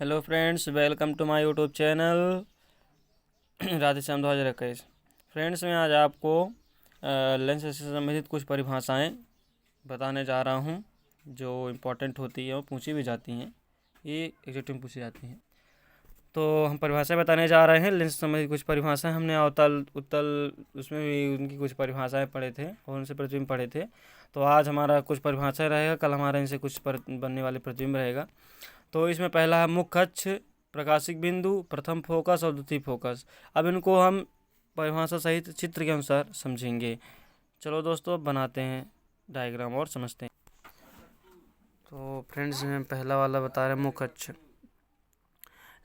Hello friends, welcome to my YouTube channel Radheshyam 2021। Friends, मैं आज आपको लेंस से संबंधित कुछ परिभाषाएं बताने जा रहा हूं जो इम्पोर्टेंट होती है और पूछी भी जाती हैं। ये एग्जाम में पूछी जाती हैं। तो हम परिभाषाएं बताने जा रहे हैं। लेंस से संबंधित कुछ परिभाषाएं हमने अवतल उत्तल उसमें भी उनकी कुछ परिभाषाएं पढ़े थे और उनसे प्रतिबिंब पढ़े थे। तो आज हमारा कुछ परिभाषाएं रहेगा, कल हमारा इनसे कुछ बनने वाले प्रतिबिंब रहेगा। तो इसमें पहला है मुख्य अक्ष, प्रकाशिक बिंदु, प्रथम फोकस और द्वितीय फोकस। अब इनको हम परिभाषा सहित चित्र के अनुसार समझेंगे। चलो दोस्तों, बनाते हैं डायग्राम और समझते हैं। तो फ्रेंड्स, में पहला वाला बता रहे हैं मुख्य अक्ष।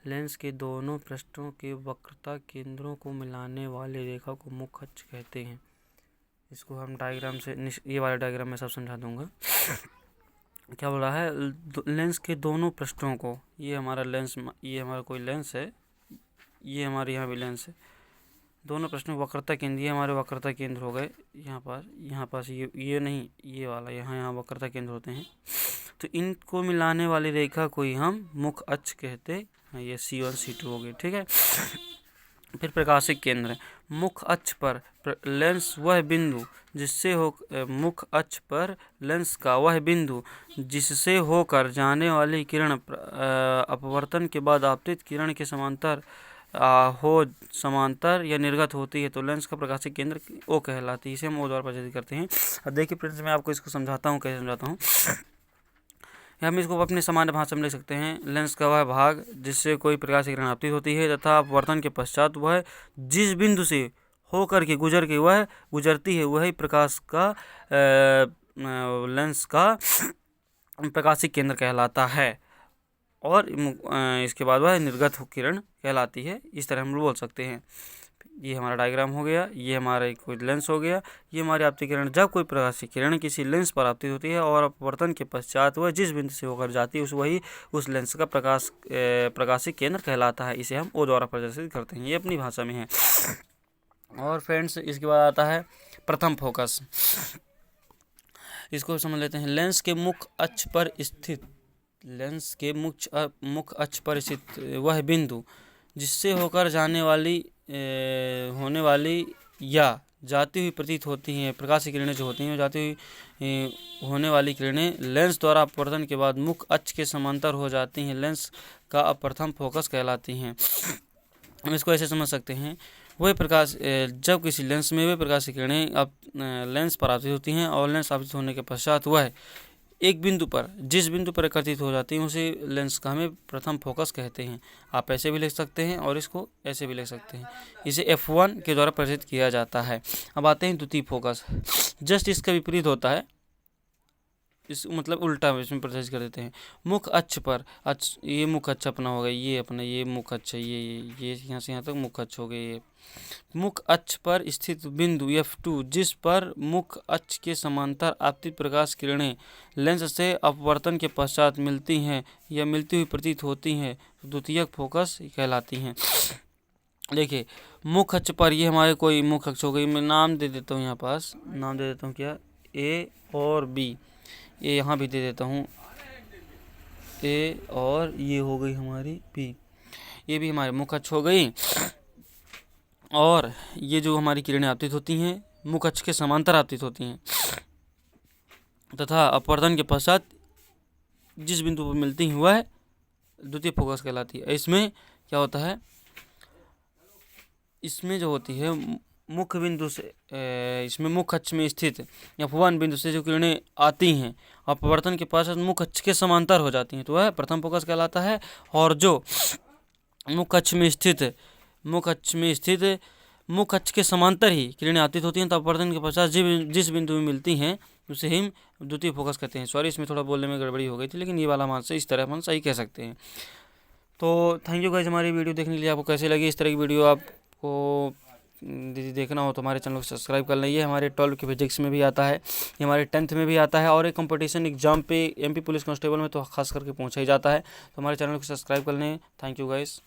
लेंस के दोनों पृष्ठों के वक्रता केंद्रों को मिलाने वाली रेखा को मुख्य अक्ष कहते हैं। इसको हम डायग्राम से, ये वाला डायग्राम में सब समझा दूंगा। क्या बोल रहा है? लेंस के दोनों पृष्ठों को, ये हमारा लेंस, ये हमारा कोई लेंस है, ये हमारे यहाँ भी लेंस है। दोनों पृष्ठों वक्रता केंद्र, ये हमारे वक्रता केंद्र हो गए। यहाँ पास ये नहीं, ये वाला यहाँ वक्रता केंद्र होते हैं। तो इनको मिलाने वाली रेखा को ही हम मुख्य अक्ष कहते हैं। ये C1 C2 हो गए, ठीक है। फिर प्रकाशिक केंद्र, मुख्य अक्ष पर लेंस वह बिंदु जिससे हो मुख्य अक्ष पर लेंस का वह बिंदु जिससे होकर जाने वाली किरण अपवर्तन के बाद आपतित किरण के समांतर समांतर या निर्गत होती है तो लेंस का प्रकाशिक केंद्र O कहलाती है। इसे हम O द्वारा प्रदर्शित करते हैं। अब देखिए फ्रेंड्स, मैं आपको इसको समझाता हूँ, कैसे समझाता हूँ। हम इसको अपने सामान्य भाषा में लिख सकते हैं। लेंस का वह भाग जिससे कोई प्रकाश की किरण आपतित होती है तथा अपवर्तन के पश्चात वह जिस बिंदु से होकर के वह गुजरती है वही प्रकाश का लेंस का प्रकाशिक केंद्र कहलाता है और इसके बाद वह निर्गत किरण कहलाती है। इस तरह हम बोल सकते हैं। ये हमारा डायग्राम हो गया, ये हमारा कोई लेंस हो गया, ये हमारी आपतित किरण। जब कोई प्रकाशिक किरण किसी लेंस पर आपतित होती है और अपवर्तन के पश्चात वह जिस बिंदु से होकर जाती है वही उस लेंस का प्रकाशिक केंद्र कहलाता है। इसे हम O द्वारा प्रदर्शित करते हैं। ये अपनी भाषा में है। और फ्रेंड्स, इसके बाद आता है प्रथम फोकस। इसको समझ लेते हैं। लेंस के मुख्य अक्ष पर स्थित वह बिंदु जिससे होकर होने वाली या जाती हुई प्रतीत होती हैं प्रकाश किरणें जो होती हैं, जाती हुई होने वाली किरणें लेंस द्वारा अपवर्तन के बाद मुख्य अक्ष के समांतर हो जाती हैं, लेंस का प्रथम फोकस कहलाती हैं। हम इसको ऐसे समझ सकते हैं। वह प्रकाश जब किसी लेंस में वह प्रकाश की किरणें अब लेंस पर आपतित होती हैं और लेंस आपतित होने के पश्चात वह एक बिंदु पर जिस बिंदु पर एकत्रित हो जाती है उसे लेंस का हमें प्रथम फोकस कहते हैं। आप ऐसे भी लिख सकते हैं और इसको ऐसे भी लिख सकते हैं। इसे F1 के द्वारा प्रदर्शित किया जाता है। अब आते हैं द्वितीय फोकस। जस्ट इसका विपरीत होता है, इस मतलब उल्टा इसमें प्रदर्शित कर देते हैं। मुख्य अक्ष पर ये मुख्य अक्ष अपना हो गया, ये अपना ये मुख्य अक्ष है, ये यहाँ से यहाँ तक मुख्य अक्ष हो गए। ये मुख्य अक्ष पर स्थित बिंदु F2 जिस पर मुख्य अक्ष के समांतर आपतित प्रकाश किरणें लेंस से अपवर्तन के पश्चात मिलती हैं या मिलती हुई प्रतीत होती हैं तो द्वितीयक फोकस कहलाती हैं। देखिए, मुख्य अक्ष पर ये हमारे कोई मुख्य अक्ष हो गई। मैं नाम दे देता हूँ, यहाँ पास नाम दे देता हूँ क्या, A और B। ये यहाँ भी दे देता हूँ A और ये हो गई हमारी B। ये भी हमारे मुख्य अक्ष हो गई। और ये जो हमारी किरणें आपतित होती हैं मुख्य अक्ष के समांतर आपतित होती हैं तथा अपवर्तन के पश्चात जिस बिंदु पर मिलती हैं वह द्वितीय फोकस कहलाती है। इसमें क्या होता है, इसमें जो होती है मुख्य बिंदु से इसमें मुख्य अक्ष में स्थित F1 बिंदु से जो किरणें आती हैं अपवर्तन के पश्चात मुख्य अक्ष के समांतर हो जाती हैं तो वह प्रथम फोकस कहलाता है। और जो मुख्य अक्ष में स्थित मुख्य अक्ष के समांतर ही किरणें आपतित होती हैं तो अपवर्तन के पश्चात जिस बिंदु में मिलती हैं उसे हम द्वितीय फोकस कहते हैं। सॉरी, इसमें थोड़ा बोलने में गड़बड़ी हो गई थी, लेकिन ये वाला मान से इस तरह हम सही कह सकते हैं। तो थैंक यू गाइस, हमारी वीडियो देखने के लिए। आपको कैसे लगी इस तरह की वीडियो? आपको देखना हो तो हमारे चैनल को सब्सक्राइब कर लें। ये हमारे 12 के फिजिक्स में भी आता है, ये हमारे 10th में भी आता है और एक कंपटीशन एग्जाम पे MP पुलिस कांस्टेबल में तो खास करके पूछा ही जाता है। तो हमारे चैनल को सब्सक्राइब कर लें। Thank you guys.